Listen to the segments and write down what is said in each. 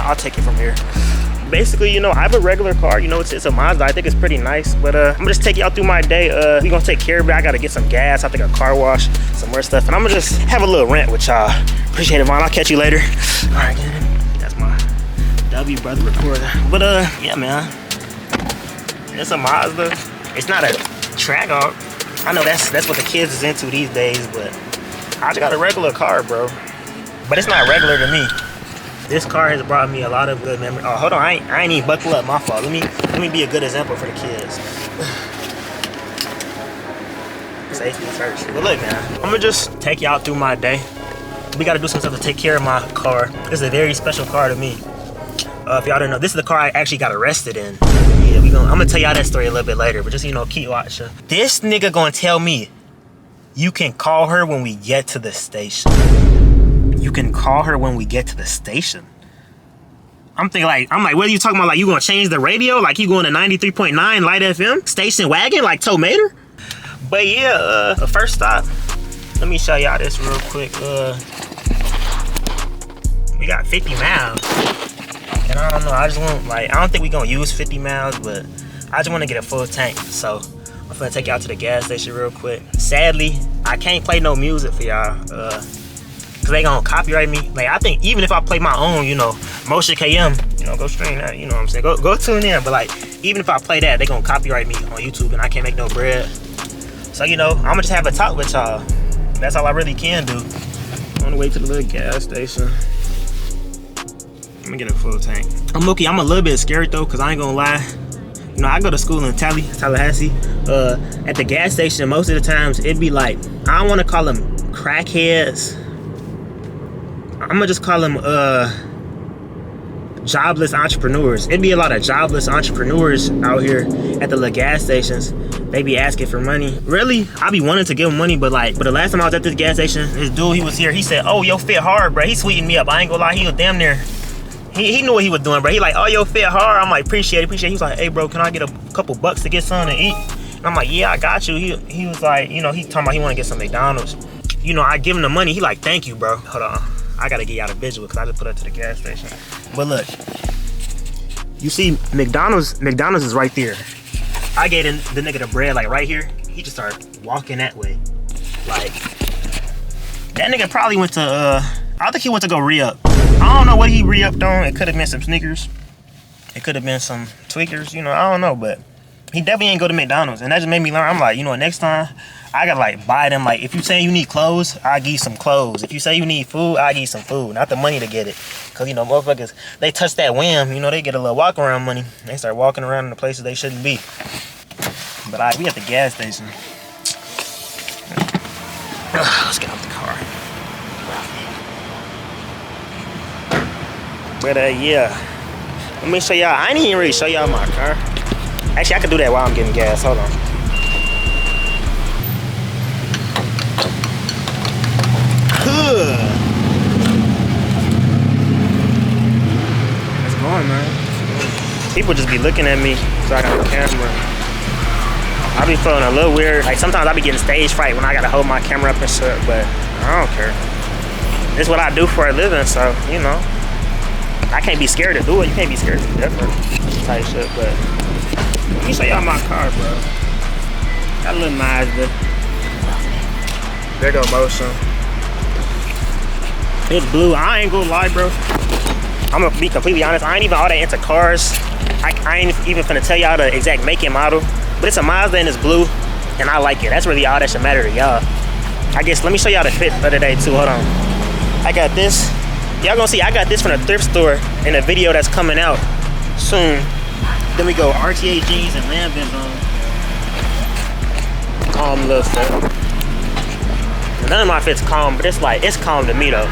I'll take it from here. Basically, you know, I have a regular car. You know, it's a Mazda. I think it's pretty nice. But I'm gonna just take y'all through my day. We gonna take care of it. I gotta get some gas. I think a car wash, some more stuff, and I'm gonna just have a little rant with y'all. Appreciate it, Vaughn. I'll catch you later. All right, that's my W brother recorder. But yeah, man, it's a Mazda. It's not a Trackhawk. I know that's what the kids is into these days, but I just got a regular car, bro. But it's not regular to me. This car has brought me a lot of good memories. Oh, hold on, I ain't even buckle up. My fault. Let me be a good example for the kids. Safety first. But look, man, I'm gonna just take y'all through my day. We gotta do some stuff to take care of my car. This is a very special car to me. If y'all don't know, this is the car I actually got arrested in. Yeah, I'm gonna tell y'all that story a little bit later, but just, you know, keep watching. This nigga gonna tell me, you can call her when we get to the station. You can call her when we get to the station. I'm like, what are you talking about? Like, you gonna change the radio? Like, you going to 93.9 Light FM? Station wagon? Like Tomater? But yeah, first stop. Let me show y'all this real quick. We got 50 miles. And I don't know, I don't think we gonna use 50 miles, but I just wanna get a full tank. So I'm gonna take y'all to the gas station real quick. Sadly, I can't play no music for y'all. Cause they gonna copyright me. Like, I think even if I play my own, you know, Motion KM, you know, go stream that, you know what I'm saying? Go tune in. But like, even if I play that, they gonna copyright me on YouTube and I can't make no bread. So, you know, I'm gonna just have a talk with y'all. That's all I really can do. On the way to the little gas station. I'm gonna get a full tank. I'm a little bit scared though, cause I ain't gonna lie. You know, I go to school in Tallahassee. At the gas station, most of the times it'd be like, I don't wanna call them crackheads. I'm gonna just call them jobless entrepreneurs. It'd be a lot of jobless entrepreneurs out here at the little gas stations. They be asking for money. Really, I be wanting to give them money, but the last time I was at this gas station, this dude, he was here. He said, "Oh, yo fit hard, bro." He sweetened me up. I ain't gonna lie, he was damn near. He knew what he was doing, bro. He like, "Oh, yo fit hard." I'm like, appreciate it. He was like, "Hey, bro, can I get a couple bucks to get something to eat?" And I'm like, "Yeah, I got you." He was like, you know, he talking about he want to get some McDonald's. You know, I give him the money. He like, "Thank you, bro." Hold on. I gotta get y'all a visual because I just put up to the gas station. But look, you see McDonald's is right there. I gave the nigga the bread like right here. He just started walking that way. Like, that nigga probably went to, I think he went to go re-up. I don't know what he re-upped on. It could have been some sneakers. It could have been some tweakers, you know, I don't know, but he definitely ain't go to McDonald's. And that just made me learn. I'm like, you know what, next time, I gotta like buy them. Like, if you say you need clothes, I'll give you some clothes. If you say you need food, I'll give you some food. Not the money to get it. Cause, you know, motherfuckers, they touch that wham, you know, they get a little walk around money. They start walking around in the places they shouldn't be. But we at the gas station. Let's get out the car. But yeah, let me show y'all. I ain't even really show y'all my car. Actually, I can do that while I'm getting gas. Hold on. It's going, man. People just be looking at me, so I got the camera. I be feeling a little weird. Like, sometimes I be getting stage fright when I gotta hold my camera up and shit, but I don't care. It's what I do for a living, so, you know. I can't be scared to do it. You can't be scared to do that type shit, but let me show y'all my car, bro. Got a little Mazda. There go motion. It's blue. I ain't gonna lie, bro. I'm gonna be completely honest. I ain't even all that into cars. I ain't even finna tell y'all the exact make and model. But it's a Mazda and it's blue, and I like it. That's really all that should matter to y'all. I guess, let me show y'all the fit the other day too. Hold on. I got this. Y'all gonna see, I got this from the thrift store in a video that's coming out soon. Then we go RTA jeans and Lambins on. Calm little fit. None of my fits calm, but it's calm to me though.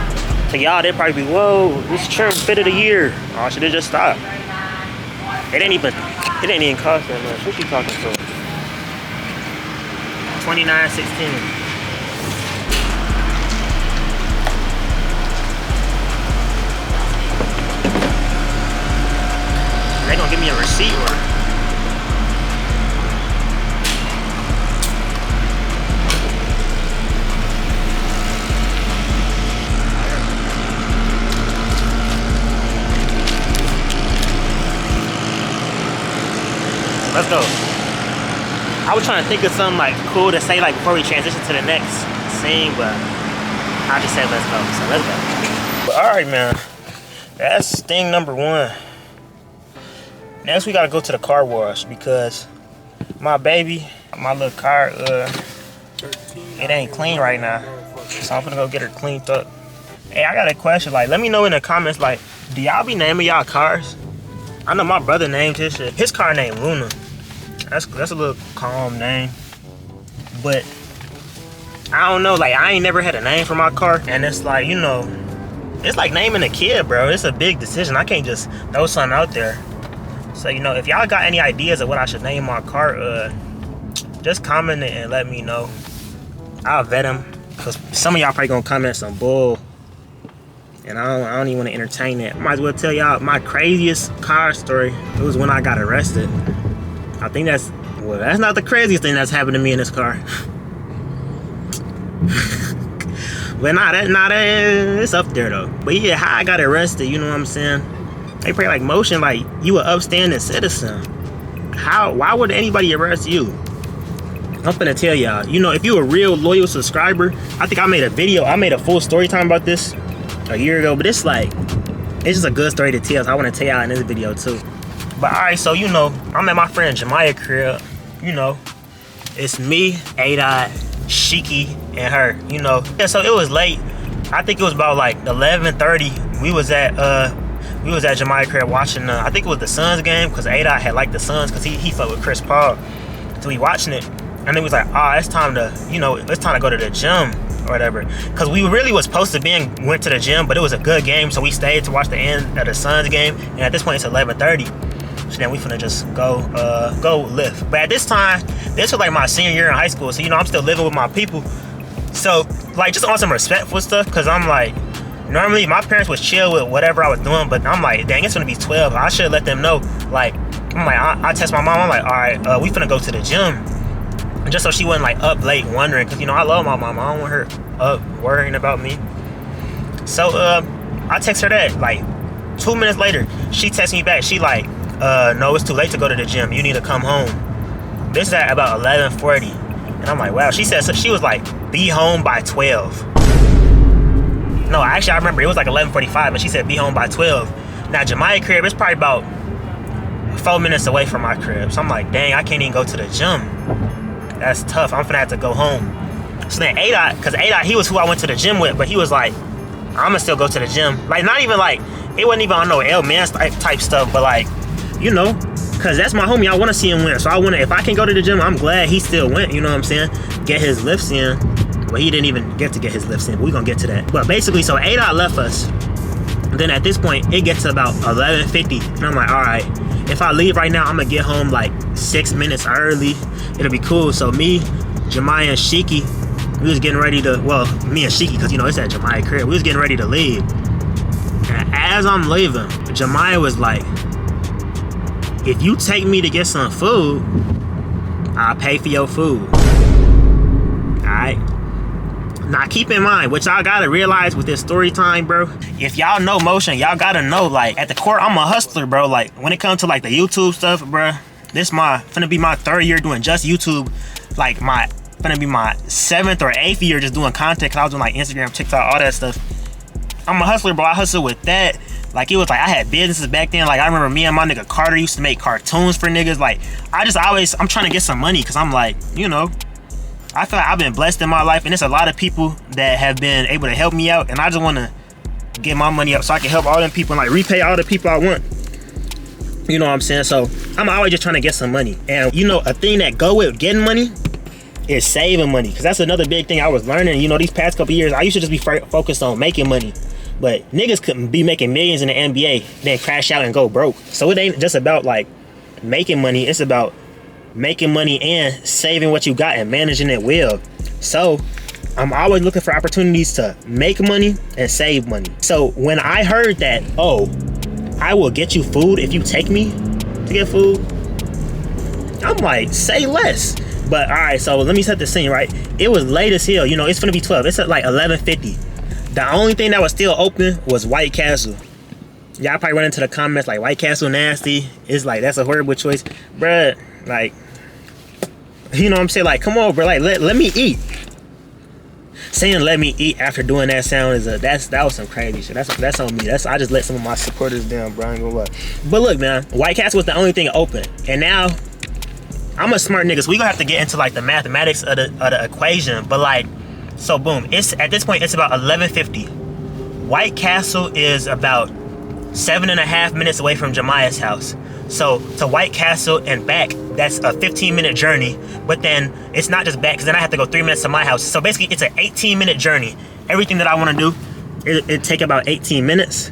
To y'all, they'd probably be, whoa, this trim fit of the year. Oh, should have just stopped. It ain't even cost that much. What you talking for? $29.16. They gonna give me a receipt or? Let's go. I was trying to think of something like cool to say like before we transition to the next scene, but I just said let's go. So let's go. But all right, man. That's thing number one. Next, we gotta go to the car wash because my baby, my little car, it ain't clean right now. So I'm gonna go get her cleaned up. Hey, I got a question. Like, let me know in the comments. Like, do y'all be naming y'all cars? I know my brother named his shit. His car named Luna. That's a little calm name. But I don't know. Like, I ain't never had a name for my car, and it's like, you know, it's like naming a kid, bro. It's a big decision. I can't just throw something out there. So, you know, if y'all got any ideas of what I should name my car, just comment it and let me know. I'll vet them. Because some of y'all probably gonna comment some bull. And I don't even want to entertain that. Might as well tell y'all my craziest car story. It was when I got arrested. I think that's not the craziest thing that's happened to me in this car. But it's up there though. But yeah, how I got arrested, you know what I'm saying? They probably like motion like you an upstanding citizen. Why would anybody arrest you? I'm finna tell y'all, you know, if you a real loyal subscriber, I think I made a video, I made a full story time about this a year ago, but it's just a good story to tell, so I want to tell y'all in this video too. But alright, so you know, I'm at my friend Jemiah crib, you know, it's me, A-Dot, Shiki, and her, you know. Yeah, so it was late, I think it was about like 11:30, we was at Jemiah crib watching, I think it was the Suns game, because A-Dot had liked the Suns, because he fucked with Chris Paul, so we watching it. And then we was like, it's time to go to the gym or whatever. Because we really was supposed to went to the gym, but it was a good game, so we stayed to watch the end of the Suns game. And at this point, it's 11:30. So then we finna just go lift. But at this time, this was like my senior year in high school, so you know I'm still living with my people. So like just on some respectful stuff, because I'm like, normally my parents would chill with whatever I was doing, but I'm like, dang, it's gonna be 12. I should let them know. Like, I'm like, I text my mom. I'm like, all right, we finna go to the gym. Just so she wasn't like up late wondering, because you know I love my mom. I don't want her up worrying about me. So I text her that like 2 minutes later. She texts me back. She like, no, it's too late to go to the gym. You need to come home. This is at about 11:40, and I'm like, wow. She said, so she was like, be home by 12. No, actually I remember it was like 11:45, and she said be home by 12. Now Jemiah crib is probably about 4 minutes away from my crib, so I'm like, dang, I can't even go to the gym. That's tough. I'm finna have to go home. So then A-Dot, because A-Dot, he was who I went to the gym with, but he was like, I'm gonna still go to the gym. Like, not even like, it wasn't even on no L-man type stuff, but like, you know, because that's my homie. I want to see him win. So if I can go to the gym, I'm glad he still went, you know what I'm saying? Get his lifts in. Well, he didn't even get to get his lifts in, but we're gonna get to that. But basically, so A-Dot left us. Then at this point, it gets to about 11:50, and I'm like, all right, if I leave right now, I'm gonna get home like 6 minutes early. It'll be cool. So me, Jemiah, and Shiki, we was getting ready to, well, me and Shiki, because you know it's at Jemiah crib, we was getting ready to leave. And as I'm leaving, Jemiah was like, if you take me to get some food, I'll pay for your food. Alright? Now keep in mind, what y'all gotta realize with this story time, bro, if y'all know motion, y'all gotta know, like, at the core, I'm a hustler, bro. Like, when it comes to like the YouTube stuff, bro, this finna be my 3rd year doing just YouTube. Like, finna be my 7th or 8th year just doing content, because I was doing like Instagram, TikTok, all that stuff. I'm a hustler, bro. I hustle with that. Like, it was like I had businesses back then. Like, I remember me and my nigga Carter used to make cartoons for niggas. Like, I'm trying to get some money, because I'm like, you know, I feel like I've been blessed in my life, and there's a lot of people that have been able to help me out, and I just want to get my money up so I can help all them people and like repay all the people I want. You know what I'm saying? So I'm always just trying to get some money. And you know, a thing that go with getting money is saving money, because that's another big thing I was learning. You know, these past couple years, I used to just be focused on making money, but niggas couldn't be making millions in the NBA, then crash out and go broke. So it ain't just about like making money, it's about making money and saving what you got and managing it well. So I'm always looking for opportunities to make money and save money. So when I heard that, oh, I will get you food if you take me to get food, I'm like, say less. But all right, so let me set the scene, right? It was late as hell, you know, it's gonna be 12. It's at like 11:50. The only thing that was still open was White Castle. Y'all probably run into the comments like, White Castle nasty. It's like, that's a horrible choice. Bruh, Like, you know what I'm saying? Like, come on, bro. Like, let me eat. Saying let me eat after doing that sound is that was some crazy shit. That's on me. I just let some of my supporters down, bro. I ain't gonna lie. But look, man, White Castle was the only thing open, and now I'm a smart nigga, so we gonna have to get into like the mathematics of the equation. But like, so boom, it's at this point it's about 11:50. White Castle is about 7.5 minutes away from Jemiah's house. So to White Castle and back, that's a 15-minute journey. But then it's not just back, because then I have to go 3 minutes to my house. So basically it's an 18-minute journey. Everything that I want to do, it take about 18 minutes.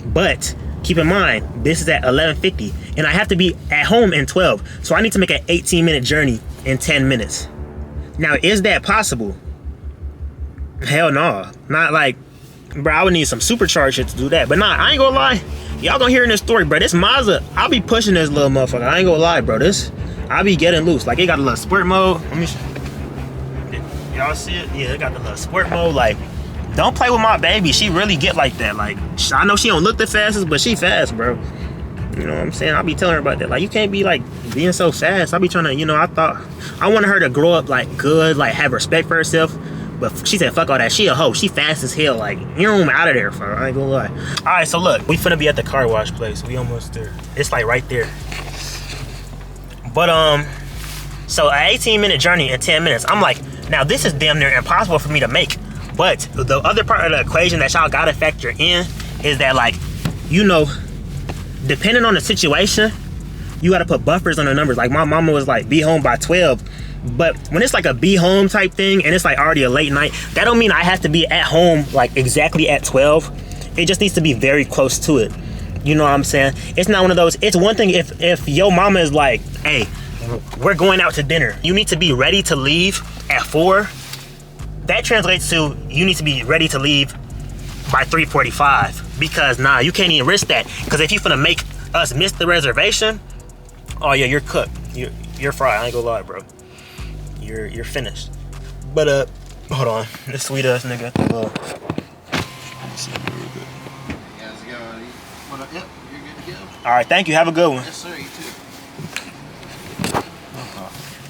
But keep in mind, this is at 11:50, and I have to be at home in 12. So I need to make an 18-minute journey in 10 minutes. Now, is that possible? Hell no. Not like, bro, I would need some supercharged shit to do that. But nah, I ain't gonna lie. Y'all gonna hear in this story, bro. This Mazda, I'll be pushing this little motherfucker. I ain't gonna lie, bro. I'll be getting loose. Like, it got a little sport mode. Let me y'all see it? Yeah, it got the little sport mode. Like, don't play with my baby. She really get like that. Like, I know she don't look the fastest, but she fast, bro. You know what I'm saying? I'll be telling her about that. Like, you can't be like being so fast. I'll be trying to, you know, I wanted her to grow up like good, like have respect for herself. But she said, fuck all that. She a hoe. She fast as hell. Like, you know, I'm out of there, fam. I ain't gonna lie. All right, so look. We finna be at the car wash place. We almost there. It's like right there. But, so an 18-minute journey in 10 minutes. I'm like, now this is damn near impossible for me to make. But the other part of the equation that y'all gotta factor in is that, like, you know, depending on the situation, you gotta put buffers on the numbers. Like, my mama was like, be home by 12. But when it's like a be home type thing and it's like already a late night, that don't mean I have to be at home like exactly at 12. It just needs to be very close to it. You know what I'm saying? It's not one of those. It's one thing if your mama is like, hey, we're going out to dinner. You need to be ready to leave at 4. That translates to you need to be ready to leave by 3:45. Because nah, you can't even risk that. Because if you finna make us miss the reservation, oh yeah, you're cooked. You're fried. I ain't gonna lie, bro. You're finished. But hold on, this sweet ass nigga. All right, thank you. Have a good one. Yes, sir. You too.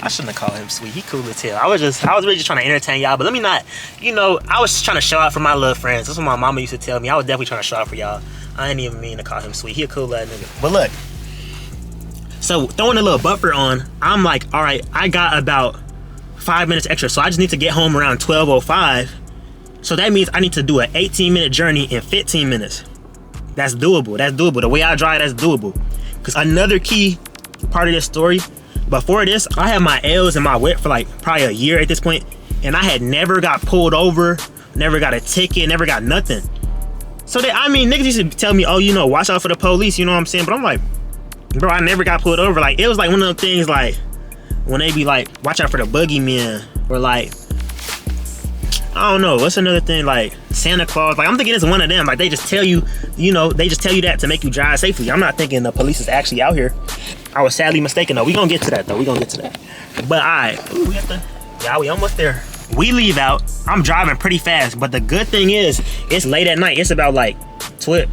I shouldn't have called him sweet. He cool as hell. I was really just trying to entertain y'all. But let me not, you know, I was just trying to show out for my little friends. That's what my mama used to tell me. I was definitely trying to show out for y'all. I didn't even mean to call him sweet. He a cool ass nigga. But look, so throwing a little buffer on, I'm like, all right, I got about 5 minutes extra, so I just need to get home around 12:05. So that means I need to do an 18-minute journey in 15 minutes. That's doable. That's doable. The way I drive, that's doable. Because another key part of this story, before this, I had my L's and my whip for like probably a year at this point, and I had never got pulled over, never got a ticket, never got nothing. So that, I mean, niggas used to tell me, oh, you know, watch out for the police, you know what I'm saying? But I'm like, bro, I never got pulled over. Like, it was like one of those things like, when they be like, watch out for the boogeyman, or like, I don't know, what's another thing, like Santa Claus. Like, I'm thinking it's one of them. Like, they just tell you, you know, they just tell you that to make you drive safely. I'm not thinking the police is actually out here. I was sadly mistaken though. We gonna get to that though. We gonna get to that. But alright, we almost there. We leave out. I'm driving pretty fast, but the good thing is, it's late at night. It's about like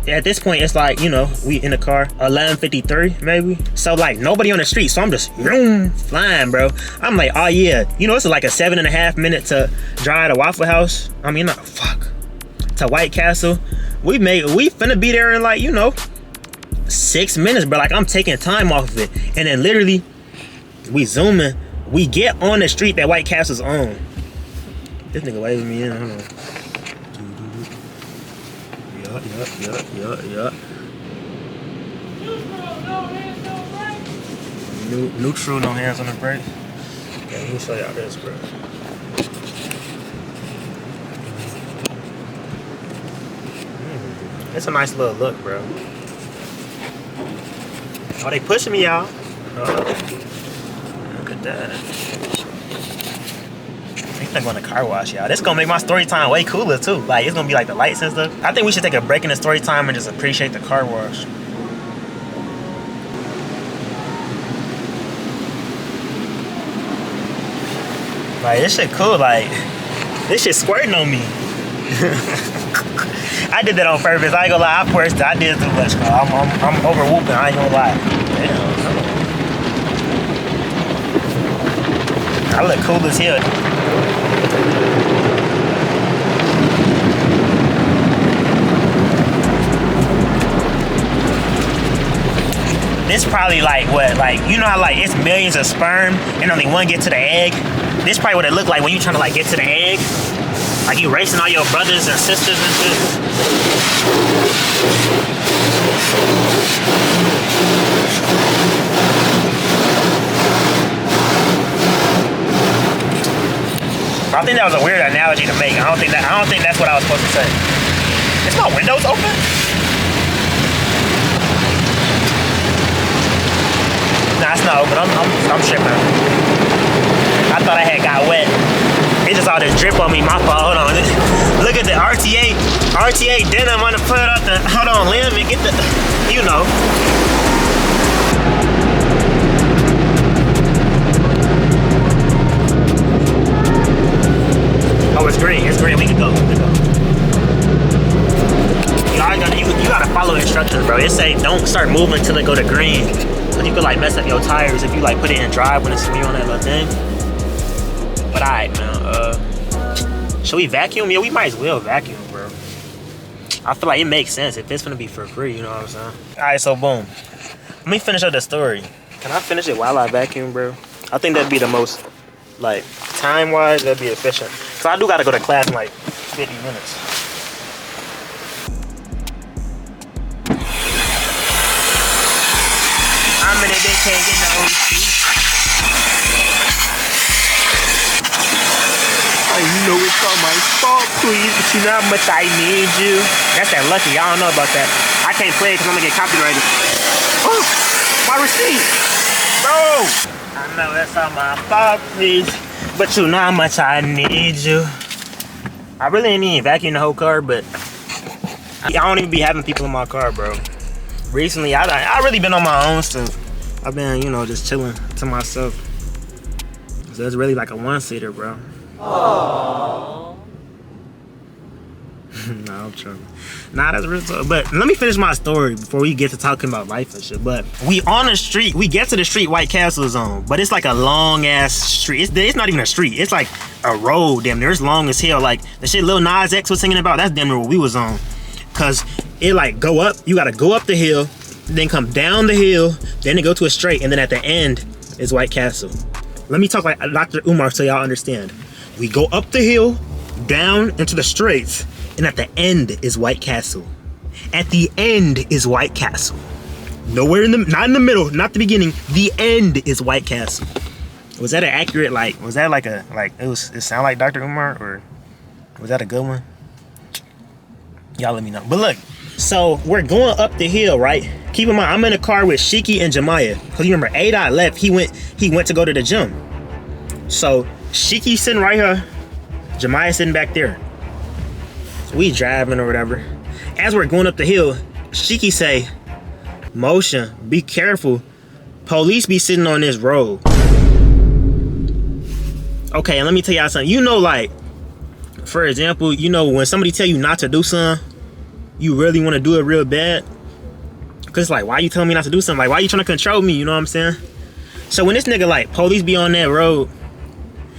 at this point, it's like, you know, we in the car 11:53 maybe. So like nobody on the street. So I'm just flying, bro. I'm like, oh yeah, you know, it's like a 7.5 minute to drive to Waffle House. I mean, not to White Castle. We finna be there in like, you know, 6 minutes, bro. Like, I'm taking time off of it, and then literally we zooming. We get on the street that White Castle's on. This nigga waving me in. Hold on. Yup. Neutral, no hands on the brake. Yeah, let me show y'all this, bro. It's a nice little look, bro. Oh, they pushing me, y'all. Look at that. I think I'm going to car wash, y'all. This is going to make my story time way cooler, too. Like, it's going to be like the lights and stuff. I think we should take a break in the story time and just appreciate the car wash. Like, this shit cool. Like, this shit squirting on me. I did that on purpose. I ain't gonna lie. I did it too much, bro. I'm over whooping. I ain't gonna lie. Damn. I look cool as hell. This probably like what, like, you know how like it's millions of sperm and only one get to the egg? This probably what it look like when you trying to like get to the egg. Like you racing all your brothers and sisters and shit. I think that was a weird analogy to make. I don't think that's what I was supposed to say. Is my windows open? Nah, it's not open. I'm tripping. I thought I had got wet. It just all this drip on me. My fault. Hold on. Look at the RTA denim on the put up the. Hold on, let me get the. You know. Oh, it's green. It's green. We can go. You gotta follow instructions, bro. It say don't start moving until it go to green. Cause you could like mess up your tires if you like put it in drive when you're on that little thing. But alright, man. Should we vacuum? Yeah, we might as well vacuum, bro. I feel like it makes sense if it's gonna be for free. You know what I'm saying? Alright, so boom. Let me finish up the story. Can I finish it while I vacuum, bro? I think that'd be the most, like, time-wise, that'd be efficient. Cause I do gotta go to class in like 50 minutes. I'm in it, they can't get no OC. You know it's all my fault, please, but you know how much I need you. That's that Lucky. I don't know about that. I can't play it because I'm gonna get copyrighted. Oh, my receipt, bro. I know that's all my fault, please, but you know how much I need you. I really ain't even vacuum the whole car, but I don't even be having people in my car, bro. Recently, I really been on my own stuff. I've been, you know, just chilling to myself. So it's really like a one-seater, bro. Aww. Nah, I'm joking. Nah, that's real talk. But let me finish my story before we get to talking about life and shit. But we on the street. We get to the street White Castle is on. But it's like a long-ass street. It's not even a street. It's like a road, damn near. It's long as hell. Like, the shit Lil Nas X was singing about, that's damn near what we was on. Cause it like go up, you gotta go up the hill, then come down the hill, then it go to a straight, and then at the end is White Castle. Let me talk like Dr. Umar so y'all understand. We go up the hill, down into the straights, and at the end is White Castle. At the end is White Castle. Nowhere not in the middle, not the beginning. The end is White Castle. Was that an accurate, like, was that like a, like, it sound like Dr. Umar, or was that a good one? Y'all let me know. But look, so we're going up the hill, right? Keep in mind, I'm in a car with Shiki and Jemiah. Cause you remember, A-Dot left. He went to go to the gym. So Shiki sitting right here, Jemiah sitting back there. So we driving or whatever. As we're going up the hill, Shiki say, "Motion, be careful. Police be sitting on this road." Okay, and let me tell y'all something. You know, like, for example, you know, when somebody tell you not to do something, you really want to do it real bad. Cause it's like, why you telling me not to do something? Like, why you trying to control me? You know what I'm saying? So when this nigga like, police be on that road,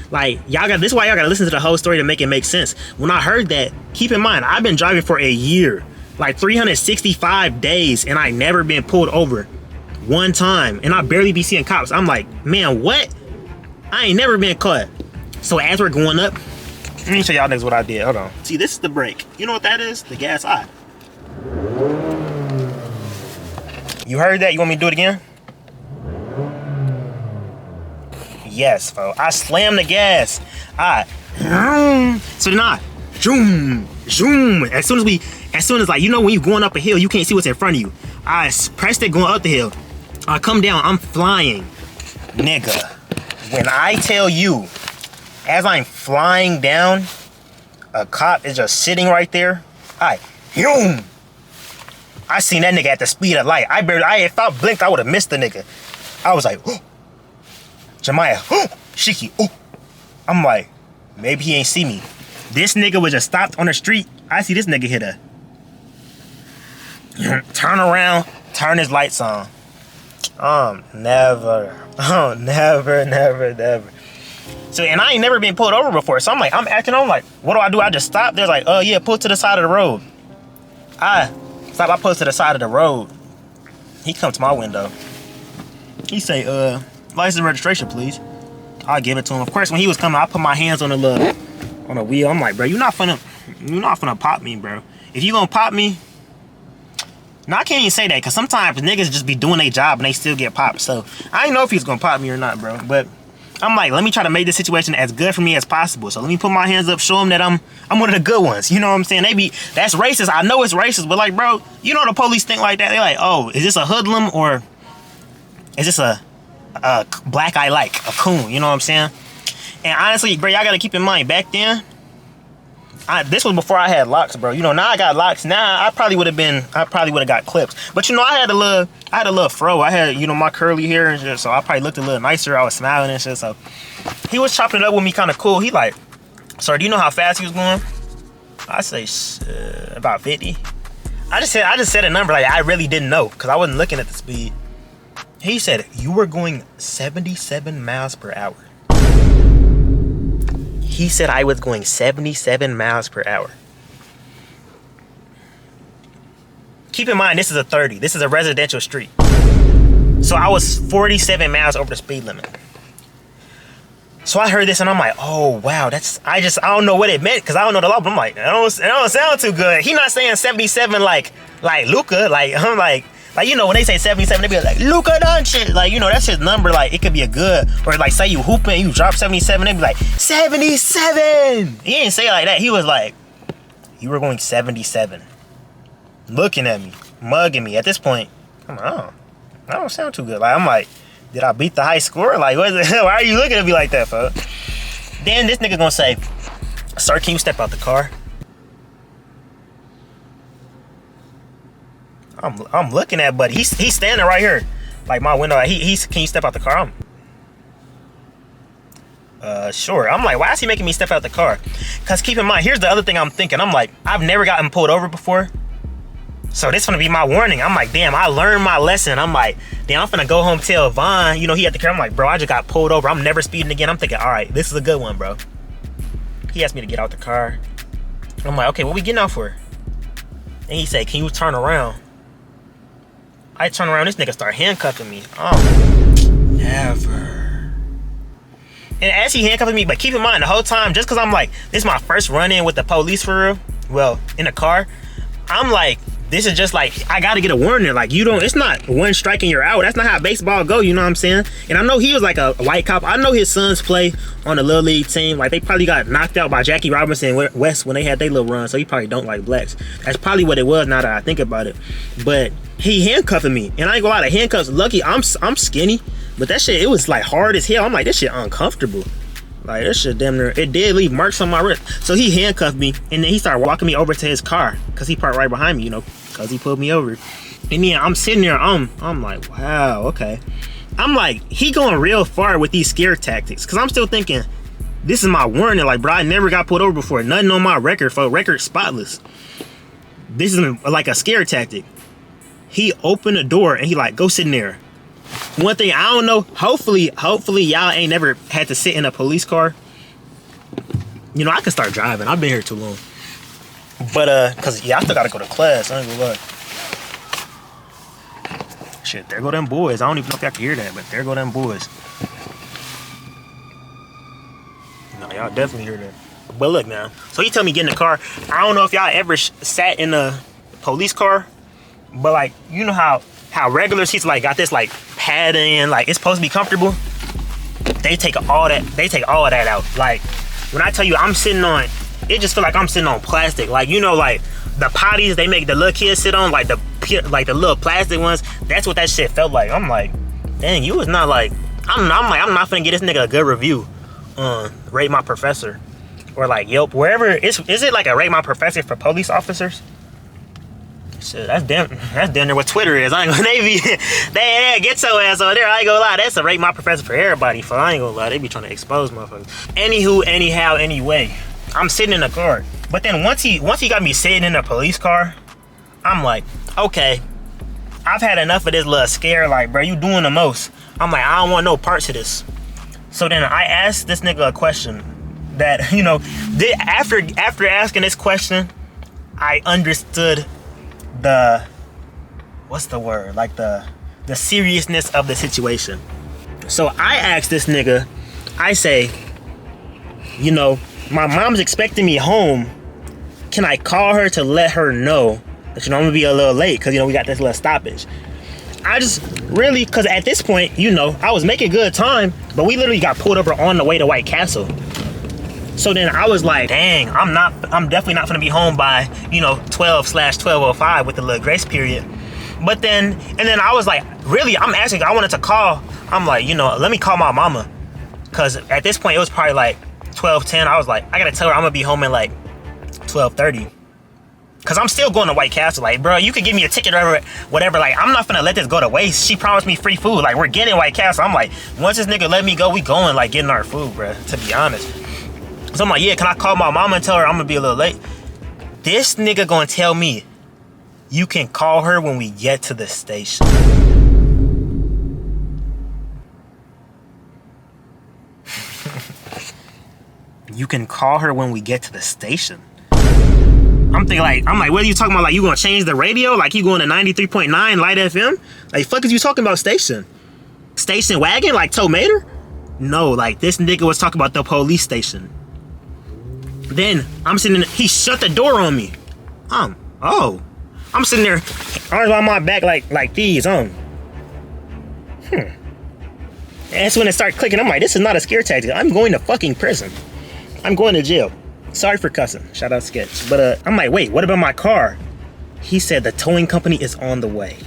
like, y'all got, this is why y'all gotta listen to the whole story to make it make sense. When I heard that, keep in mind, I've been driving for a year, like 365 days, and I never been pulled over one time, and I barely be seeing cops. I'm like, man, what? I ain't never been caught. So as we're going up, let me show y'all niggas what I did. Hold on. See, this is the brake. You know what that is? The gas eye. You heard that? You want me to do it again? Yes, folks. I slammed the gas. So then I zoom. As soon as like, you know, when you're going up a hill, you can't see what's in front of you. I pressed it going up the hill. I come down, I'm flying. Nigga, when I tell you, as I'm flying down, a cop is just sitting right there. I seen that nigga at the speed of light. If I blinked, I would have missed the nigga. I was like, oh. Jemiah, oh. Shiki, oh. I'm like, maybe he ain't see me. This nigga was just stopped on the street. I see this nigga hit a turn around, turn his lights on. Never. So, and I ain't never been pulled over before. So I'm like, I'm acting on like, what do? I just stop. They're like, yeah, pull to the side of the road. I pull to the side of the road. He come to my window. He say, license and registration, please. I give it to him. Of course, when he was coming, I put my hands on the wheel. I'm like, bro, you're not finna pop me, bro. If you gonna pop me, no, I can't even say that, because sometimes niggas just be doing their job and they still get popped. So I didn't know if he was gonna pop me or not, bro. But I'm like, let me try to make this situation as good for me as possible. So let me put my hands up, show them that I'm one of the good ones. You know what I'm saying? That's racist. I know it's racist, but like, bro, you know the police think like that. They're like, oh, is this a hoodlum or is this a black eye like a coon? You know what I'm saying? And honestly, bro, y'all gotta keep in mind, back then, this was before I had locks, bro. You know, now I got locks. Now I probably would have got clips. But you know, I had a little fro. I had, you know, my curly hair and shit, so I probably looked a little nicer. I was smiling and shit. So he was chopping it up with me kind of cool. He like, sir, do you know how fast he was going? I say about 50. I just said a number like I really didn't know, because I wasn't looking at the speed. He said, you were going 77 miles per hour. He said I was going 77 miles per hour. Keep in mind, this is a 30. This is a residential street. So I was 47 miles over the speed limit. So I heard this and I'm like, oh, wow, I don't know what it meant, because I don't know the law, but I'm like, it don't sound too good. He not saying 77 like Luca. Like, I'm like, you know, when they say 77, they be like, Luka Doncic. Like, you know, that's his number. Like, it could be a good, or like, say you hooping, you drop 77, they be like, 77. He didn't say it like that. He was like, you were going 77. Looking at me, mugging me. At this point, I'm like, oh, that don't sound too good. Like, I'm like, did I beat the high score? Like, what is it? Why are you looking at me like that, fuck? Then this nigga gonna say, sir, can you step out the car? I'm looking at buddy. He's standing right here, like my window. He's can you step out the car? Sure. I'm like, why is he making me step out the car? Cause keep in mind, here's the other thing I'm thinking. I'm like, I've never gotten pulled over before, so this gonna be my warning. I'm like, damn, I learned my lesson. I'm like, damn, I'm finna go home tell Vaughn. You know, he had the car. I'm like, bro, I just got pulled over. I'm never speeding again. I'm thinking, all right, this is a good one, bro. He asked me to get out the car. I'm like, okay, what we getting out for? And he said, can you turn around? I turn around, this nigga start handcuffing me. Oh, never. And as he handcuffing me, but keep in mind, the whole time, just because I'm like, this is my first run-in with the police for real, well, in a car, I'm like, this is just like, I gotta get a warning. Like, it's not one strike and you're out. That's not how baseball go, you know what I'm saying? And I know he was like a white cop. I know his sons play on the Little League team. Like, they probably got knocked out by Jackie Robinson and West when they had their little run, so he probably don't like blacks. That's probably what it was now that I think about it. But he handcuffing me, and I ain't gonna lie, the handcuffs, lucky I'm skinny, but that shit, it was like hard as hell. I'm like, this shit uncomfortable. Like, this shit damn near, it did leave marks on my wrist. So he handcuffed me, and then he started walking me over to his car, because he parked right behind me, you know, because he pulled me over. And then I'm sitting there, I'm like, wow, okay. I'm like, he going real far with these scare tactics, because I'm still thinking, this is my warning. Like, bro, I never got pulled over before. Nothing on my record, for record spotless. This is like a scare tactic. He opened the door, and he like, go sit in there. One thing, I don't know, hopefully y'all ain't never had to sit in a police car. You know, I can start driving. I've been here too long. But, cause yeah, I still gotta go to class. I ain't gonna lie. Shit, there go them boys. I don't even know if y'all can hear that, but there go them boys. No, y'all definitely hear that. But look now, so he tell me get in the car. I don't know if y'all ever sat in a police car, but like, you know how regular seats like got this like padding, like it's supposed to be comfortable. They take all that out. Like, when I tell you I'm sitting on, it just feel like I'm sitting on plastic. Like, you know, like the potties they make the little kids sit on, like the little plastic ones. That's what that shit felt like. I'm like, dang, you was not like, I'm not finna get this nigga a good review on Rate My Professor or like Yelp, wherever. Is it like a Rate My Professor for police officers? Shit, that's damn near what Twitter is. I ain't gonna, they get your ass over there. I ain't gonna lie, that's a Rate My Professor for everybody. For I ain't gonna lie, they be trying to expose motherfuckers. Anywho, anyhow, anyway, I'm sitting in the car. But then once he got me sitting in a police car, I'm like, okay, I've had enough of this little scare. Like, bro, you doing the most. I'm like, I don't want no parts of this. So then I asked this nigga a question that, you know, after asking this question, I understood the, what's the word? Like the seriousness of the situation. So I asked this nigga, I say, you know, my mom's expecting me home. Can I call her to let her know that, you know, I'm gonna be a little late because, you know, we got this little stoppage. I just really, because at this point, you know, I was making good time, but we literally got pulled over on the way to White Castle. So then I was like, dang, I'm definitely not gonna be home by, you know, 12/12:05 with the little grace period. But then, and then I was like, really, I wanted to call. I'm like, you know, let me call my mama. Cause at this point, it was probably like 12:10. I was like, I gotta tell her I'm gonna be home at like 12:30. Cause I'm still going to White Castle. Like, bro, you could give me a ticket or whatever. Like, I'm not finna let this go to waste. She promised me free food. Like, we're getting White Castle. I'm like, once this nigga let me go, we going, like, getting our food, bro, to be honest. So I'm like, yeah, can I call my mama and tell her I'm gonna be a little late? This nigga gonna tell me, you can call her when we get to the station. You can call her when we get to the station. I'm like, what are you talking about? Like, you gonna change the radio? Like, you going to 93.9 Light FM? Like, fuck is you talking about station? Station wagon? Like Tomater? No, like, this nigga was talking about the police station. Then, I'm sitting there, he shut the door on me. Oh. I'm sitting there, arms on my back like these, And that's when it started clicking. I'm like, this is not a scare tactic. I'm going to fucking prison. I'm going to jail. Sorry for cussing. Shout out Sketch. But I'm like, wait, what about my car? He said the towing company is on the way.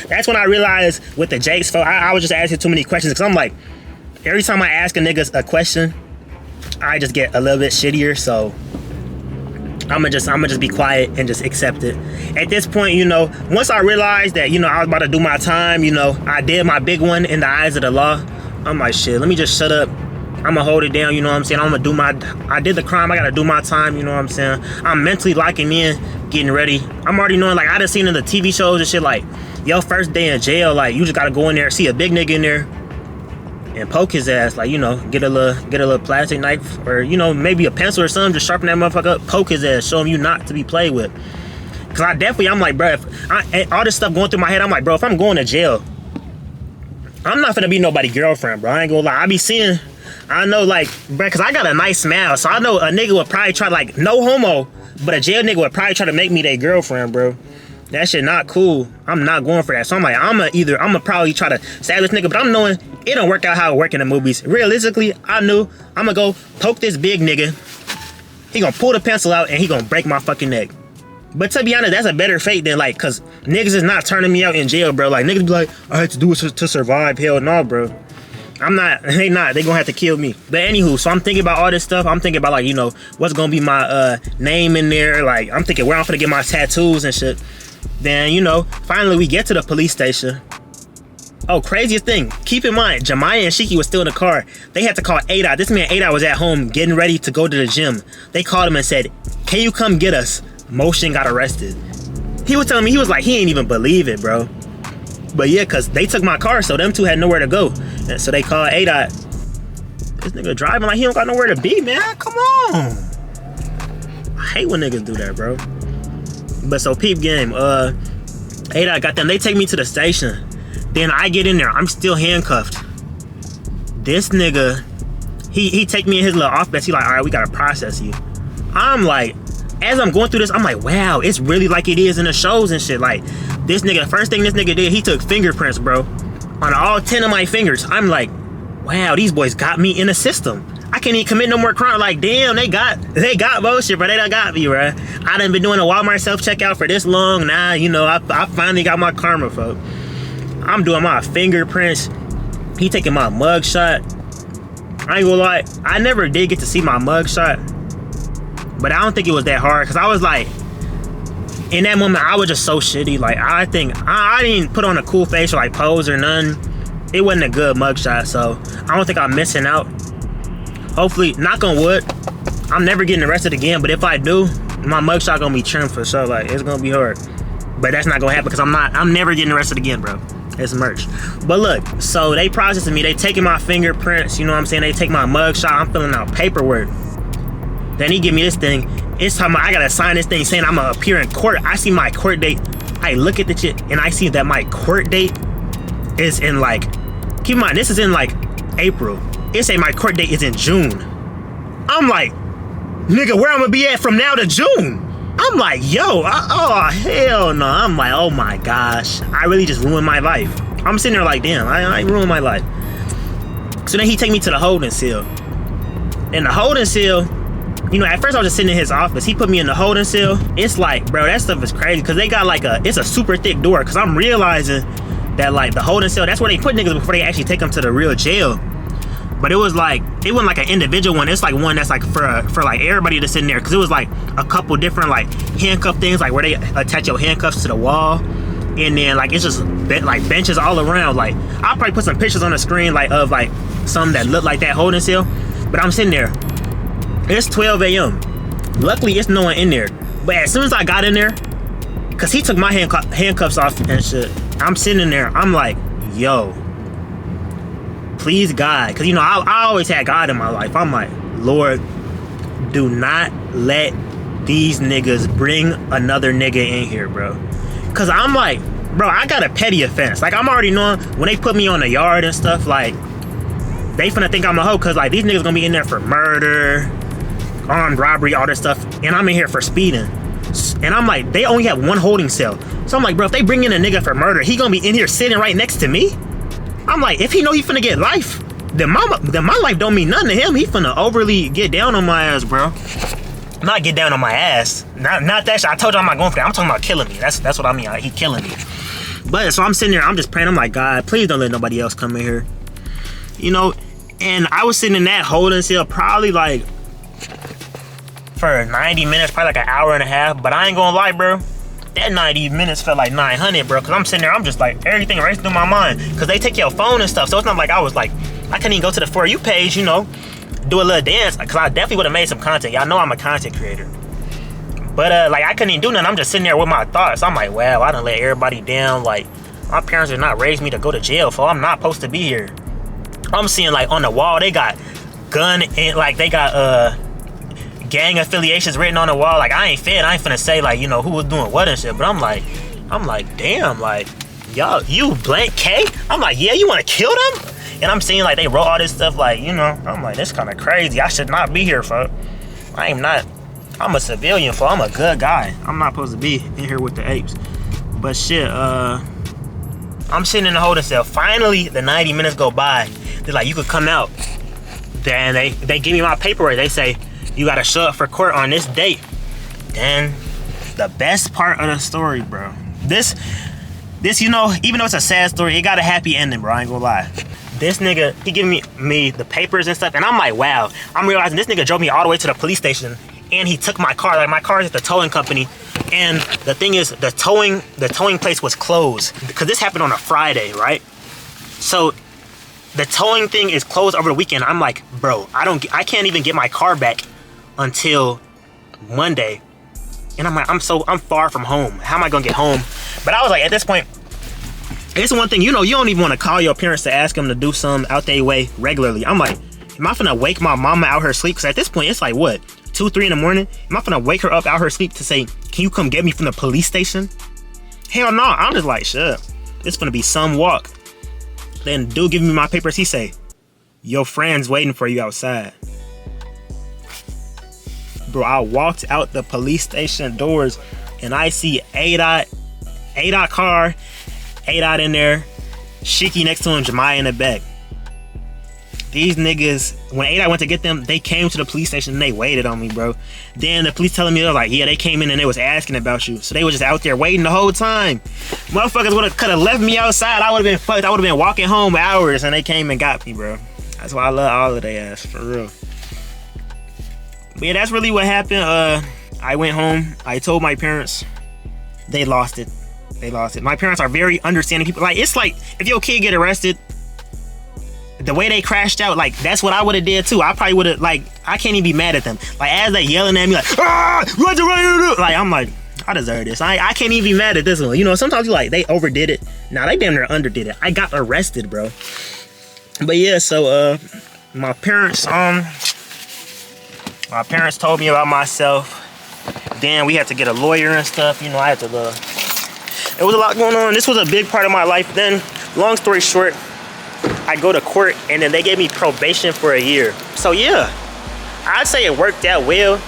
That's when I realized with the Jakes, I was just asking too many questions. Because I'm like, every time I ask a nigga a question, I just get a little bit shittier. So I'ma just be quiet and just accept it. At this point, you know, once I realized that, you know, I was about to do my time, you know, I did my big one in the eyes of the law. I'm like, shit, let me just shut up. I'ma hold it down, you know what I'm saying? I did the crime, I gotta do my time, you know what I'm saying? I'm mentally locking in, getting ready. I'm already knowing, like, I done seen in the TV shows and shit, like, yo, first day in jail, like, you just gotta go in there, see a big nigga in there, and poke his ass, like, you know, get a little plastic knife, or, you know, maybe a pencil or something, just sharpen that motherfucker up, poke his ass, show him you not to be played with. Cause I'm like, bro, all this stuff going through my head, I'm like, bro, if I'm going to jail, I'm not finna be nobody's girlfriend, bro. I ain't gonna lie. I know, like, bro, cause I got a nice smile, so I know a nigga would probably try, like, no homo, but a jail nigga would probably try to make me their girlfriend, bro. That shit not cool. I'm not going for that. So I'm like, I'ma probably try to stab this nigga, but I'm knowing it don't work out how it work in the movies. Realistically, I knew I'ma go poke this big nigga. He gonna pull the pencil out and he gonna break my fucking neck. But to be honest, that's a better fate than, like, cause niggas is not turning me out in jail, bro. Like, niggas be like, I had to do it to survive. Hell no, bro. They gonna have to kill me. But anywho, so I'm thinking about all this stuff. I'm thinking about, like, you know, what's gonna be my name in there. Like, I'm thinking where I'm gonna get my tattoos and shit. Then, you know, finally we get to the police station. Oh, craziest thing, keep in mind, Jemiah and Shiki was still in the car. They had to call A-Dot. This man A-Dot was at home getting ready to go to the gym. They called him and said, can you come get us? Motion got arrested. He was telling me, he was like, he ain't even believe it, bro. But yeah, cause they took my car, so them two had nowhere to go. And so they called A-Dot. This nigga driving like he don't got nowhere to be, man. Come on. I hate when niggas do that, bro. But so peep game, A-Dot got them. They take me to the station. Then I get in there. I'm still handcuffed. This nigga, he take me in his little office. He like, all right, we gotta process you. I'm like, as I'm going through this, I'm like, wow, it's really like it is in the shows and shit. Like, this nigga, first thing this nigga did, he took fingerprints, bro, on all 10 of my fingers. I'm like, wow, these boys got me in the system. I can't even commit no more crime. Like, damn, they got bullshit, bro. They done got me, bro. I done been doing a Walmart self-checkout for this long. Now, you know, I finally got my karma, folks. I'm doing my fingerprints. He taking my mug shot. I ain't gonna lie, I never did get to see my mug shot, but I don't think it was that hard, because I was like, in that moment, I was just so shitty. Like, I think I didn't put on a cool face or like pose or none. It wasn't a good mugshot, so I don't think I'm missing out. Hopefully, knock on wood, I'm never getting arrested again. But if I do, my mugshot gonna be trimmed for sure. Like, it's gonna be hard, but that's not gonna happen because I'm never getting arrested again, bro. It's merch. But look, so they processing me. They taking my fingerprints. You know what I'm saying? They take my mugshot. I'm filling out paperwork. Then he give me this thing. It's time I gotta sign this thing saying I'm gonna appear in court. I see my court date. I look at the shit and I see that my court date is in like, keep in mind, this is in like April. It say my court date is in June. I'm like, nigga, where I'm gonna be at from now to June? I'm like, yo, oh, hell no. I'm like, oh my gosh. I really just ruined my life. I'm sitting there like, damn, I ruined my life. So then he take me to the holding cell. In the holding cell, you know, at first I was just sitting in his office. He put me in the holding cell. It's like, bro, that stuff is crazy because they got like it's a super thick door because I'm realizing that like the holding cell, that's where they put niggas before they actually take them to the real jail. But it wasn't like an individual one. It's like one that's like for like everybody to sit in there because it was like a couple different like handcuff things, like where they attach your handcuffs to the wall. And then like it's just like benches all around. Like I'll probably put some pictures on the screen like of like some that look like that holding cell. But I'm sitting there. It's 12 a.m. Luckily, it's no one in there. But as soon as I got in there, because he took my handcuffs off and shit, I'm sitting in there. I'm like, yo, please, God. Because, you know, I always had God in my life. I'm like, Lord, do not let these niggas bring another nigga in here, bro. Because I'm like, bro, I got a petty offense. Like, I'm already knowing when they put me on the yard and stuff, like, they finna think I'm a hoe because, like, these niggas gonna be in there for murder, armed robbery, all this stuff, and I'm in here for speeding. And I'm like, they only have one holding cell. So I'm like, bro, if they bring in a nigga for murder, he gonna be in here sitting right next to me? I'm like, if he know he finna get life, then my life don't mean nothing to him. He finna overly get down on my ass, bro. Not get down on my ass. Not that shit. I told you I'm not going for that. I'm talking about killing me. That's what I mean. Like, he killing me. But so I'm sitting there, I'm just praying. I'm like, God, please don't let nobody else come in here. You know, and I was sitting in that holding cell probably like for 90 minutes, probably like an hour and a half. But I ain't gonna lie, bro. That 90 minutes felt like 900, bro. Cause I'm sitting there, I'm just like, everything racing through my mind. Cause they take your phone and stuff. So it's not like I couldn't even go to the For You page, you know, do a little dance. Cause I definitely would have made some content. Y'all know I'm a content creator. But like I couldn't even do nothing. I'm just sitting there with my thoughts. I'm like, wow, I done let everybody down. Like, my parents did not raise me to go to jail for. I'm not supposed to be here. I'm seeing like on the wall, they got gun and like they got gang affiliations written on the wall. Like, I ain't finna say like, you know, who was doing what and shit. But I'm like, damn, like, y'all, you blank K? I'm like, yeah, you wanna kill them? And I'm seeing like they wrote all this stuff, like, you know, I'm like, this kind of crazy. I should not be here, fuck. I'm a civilian, fuck. I'm a good guy. I'm not supposed to be in here with the apes. But shit, I'm sitting in the holding cell. Finally, the 90 minutes go by. They're like, you could come out. Then they give me my paperwork. They say, you gotta show up for court on this date. Then the best part of the story, bro. This, you know, even though it's a sad story, it got a happy ending, bro. I ain't gonna lie. This nigga, he giving me the papers and stuff, and I'm like, wow. I'm realizing this nigga drove me all the way to the police station, and he took my car. Like, my car is at the towing company, and the thing is, the towing place was closed because this happened on a Friday, right? So the towing thing is closed over the weekend. I'm like, bro, I can't even get my car back until Monday. And I'm like, I'm far from home. How am I gonna get home? But I was like, at this point, it's one thing, you know, you don't even want to call your parents to ask them to do something out their way regularly. I'm like, am I finna wake my mama out her sleep? Because at this point, it's like, what, 2, 3 in the morning? Am I finna wake her up out her sleep to say, can you come get me from the police station? Hell no. I'm just like, shit, it's finna be some walk. Then dude giving me my papers, he say, your friend's waiting for you outside. Bro, I walked out the police station doors and I see A-Dot car, A-Dot in there, Shiki next to him, Jemiah in the back. These niggas, when A-Dot went to get them, they came to the police station and they waited on me, bro. Then the police telling me, they're like, yeah, they came in and they was asking about you. So they were just out there waiting the whole time. Motherfuckers could have left me outside. I would have been fucked. I would have been walking home hours and they came and got me, bro. That's why I love all of their ass, for real. But yeah, that's really what happened. I went home. I told my parents. They lost it. My parents are very understanding people. Like, it's like, if your kid get arrested, the way they crashed out, like, that's what I would have did too. I probably would have, like, I can't even be mad at them. Like, as they yelling at me, like, ah, Roger, like, I'm like, I deserve this. I can't even be mad at this one. You know, sometimes you like, they overdid it. Nah, they damn near underdid it. I got arrested, bro. But yeah, so my parents told me about myself. Then we had to get a lawyer and stuff. You know, I had to it was a lot going on. This was a big part of my life then. Long story short, I go to court and then they gave me probation for a year. So yeah, I'd say it worked out well.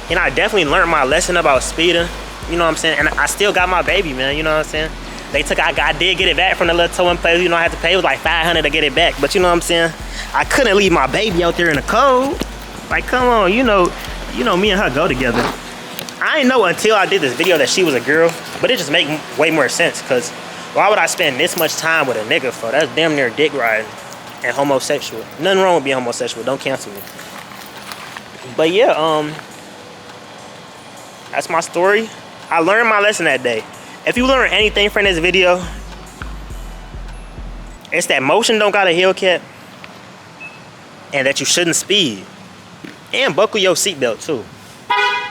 And I definitely learned my lesson about speeding. You know what I'm saying? And I still got my baby, man. You know what I'm saying? I did get it back from the little towing place. You know, I had to pay. It was like $500 to get it back. But you know what I'm saying? I couldn't leave my baby out there in the cold. Like, come on, you know, me and her go together. I didn't know until I did this video that she was a girl, but it just make way more sense. Cause why would I spend this much time with a nigga for? That's damn near dick riding and homosexual. Nothing wrong with being homosexual. Don't cancel me. But yeah, that's my story. I learned my lesson that day. If you learn anything from this video, it's that motion don't got a Hellcat and that you shouldn't speed. And buckle your seatbelt too.